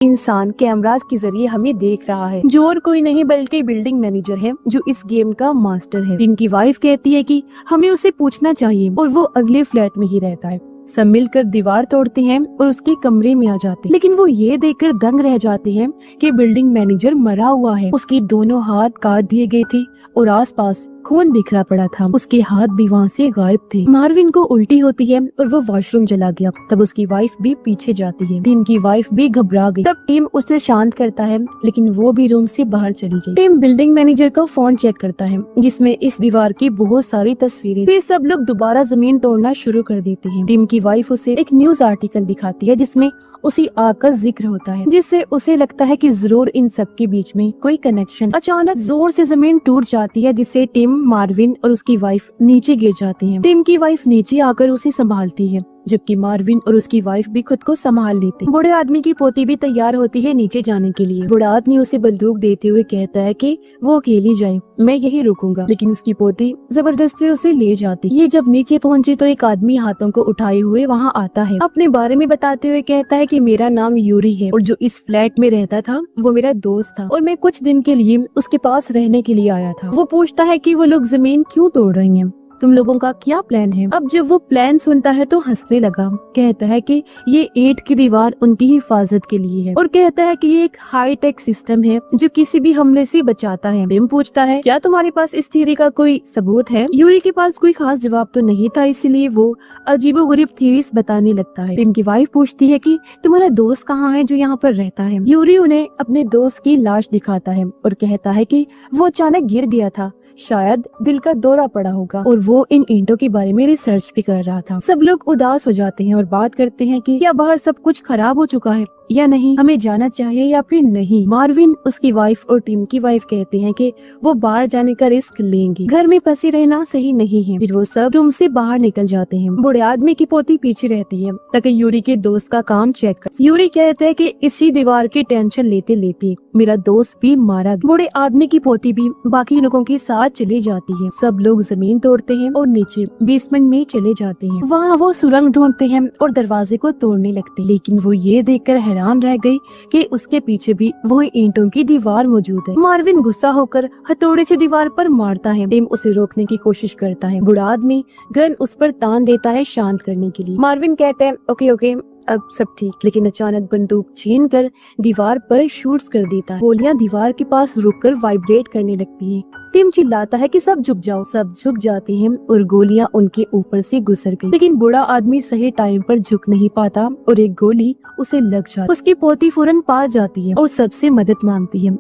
इंसान कैमरास के जरिए हमें देख रहा है, जो और कोई नहीं बल्कि बिल्डिंग मैनेजर है जो इस गेम का मास्टर है। टिम की वाइफ कहती है कि हमें उसे पूछना चाहिए और वो अगले फ्लैट में ही रहता है। सब मिलकर दीवार तोड़ते हैं और उसके कमरे में आ जाते हैं, लेकिन वो ये देखकर दंग रह जाते हैं कि बिल्डिंग मैनेजर मरा हुआ है। उसके दोनों हाथ काट दिए गए थे और आसपास खून बिखरा पड़ा था। उसके हाथ भी वहाँ से गायब थे। मार्विन को उल्टी होती है और वो वॉशरूम चला गया। तब उसकी वाइफ भी पीछे जाती है। टिम की वाइफ भी घबरा गई। तब टिम उसे शांत करता है, लेकिन वो भी रूम से बाहर चली गई। टिम बिल्डिंग मैनेजर का फोन चेक करता है, जिसमें इस दीवार की बहुत सारी तस्वीरें। फिर सब लोग दोबारा जमीन तोड़ना शुरू कर देते हैं। टिम की वाइफ उसे एक न्यूज आर्टिकल दिखाती है जिसमें उसी आग का जिक्र होता है, जिससे उसे लगता है कि जरूर इन सब के बीच में कोई कनेक्शन। अचानक जोर से जमीन टूट जाती है, जिससे टिम, मार्विन और उसकी वाइफ नीचे गिर जाती हैं। टिम की वाइफ नीचे आकर उसे संभालती है, जबकि मार्विन और उसकी वाइफ भी खुद को संभाल लेते हैं। बूढ़े आदमी की पोती भी तैयार होती है नीचे जाने के लिए। बूढ़ा आदमी उसे बंदूक देते हुए कहता है कि वो अकेली जाए, मैं यही रुकूंगा, लेकिन उसकी पोती जबरदस्ती उसे ले जाती। ये जब नीचे पहुंचे तो एक आदमी हाथों को उठाए हुए वहाँ आता है। अपने बारे में बताते हुए कहता है कि मेरा नाम यूरी है और जो इस फ्लैट में रहता था वो मेरा दोस्त था और मैं कुछ दिन के लिए उसके पास रहने के लिए आया था। वो पूछता है कि वो लोग जमीन क्यों तोड़ रही हैं, तुम लोगों का क्या प्लान है। अब जब वो प्लान सुनता है तो हंसने लगा। कहता है कि ये ईंट की दीवार उनकी हिफाजत के लिए है और कहता है कि ये एक हाई टेक सिस्टम है जो किसी भी हमले से बचाता है। टिम पूछता है, क्या तुम्हारे पास इस थ्योरी का कोई सबूत है। यूरी के पास कोई खास जवाब तो नहीं था, इसलिए वो अजीबोगरीब थ्योरीज बताने लगता है। टिम की वाइफ पूछती है कि तुम्हारा दोस्त कहाँ है जो यहाँ पर रहता है। यूरी उन्हें अपने दोस्त की लाश दिखाता है और कहता है कि वो अचानक गिर गया था, शायद दिल का दौरा पड़ा होगा और वो इन ईंटों के बारे में रिसर्च भी कर रहा था। सब लोग उदास हो जाते हैं और बात करते हैं कि क्या बाहर सब कुछ खराब हो चुका है या नहीं, हमें जाना चाहिए या फिर नहीं। मार्विन, उसकी वाइफ और टिम की वाइफ कहते हैं कि वो बाहर जाने का रिस्क लेंगे, घर में फंसे रहना सही नहीं है। फिर वो सब रूम से बाहर निकल जाते हैं। बूढ़े आदमी की पोती पीछे रहती है ताकि यूरी के दोस्त का काम चेक कर। यूरी कहते हैं कि इसी दीवार की टेंशन लेते लेते मेरा दोस्त भी मारा गया। बूढ़े आदमी की पोती भी बाकी लोगों के साथ चली जाती है। सब लोग जमीन तोड़ते हैं और नीचे बेसमेंट में चले जाते हैं। वहाँ वो सुरंग ढूंढते हैं और दरवाजे को तोड़ने लगते हैं, लेकिन वो ये देखकर हैरान रह गई कि उसके पीछे भी वही ईंटों की दीवार मौजूद है। मार्विन गुस्सा होकर हथौड़े से दीवार पर मारता है। टिम उसे रोकने की कोशिश करता है। बूढ़ा आदमी गन उस पर तान देता है शांत करने के लिए। मार्विन कहता है ओके ओके अब सब ठीक, लेकिन अचानक बंदूक छीन कर दीवार पर शूट्स कर देता है। गोलियां दीवार के पास रुककर वाइब्रेट करने लगती हैं। टिम चिल्लाता है कि सब झुक जाओ। सब झुक जाते हैं और गोलियां उनके ऊपर से गुजर गई, लेकिन बूढ़ा आदमी सही टाइम पर झुक नहीं पाता और एक गोली उसे लग जाती है। उसकी पोती फौरन पास जाती है और सबसे मदद मांगती है।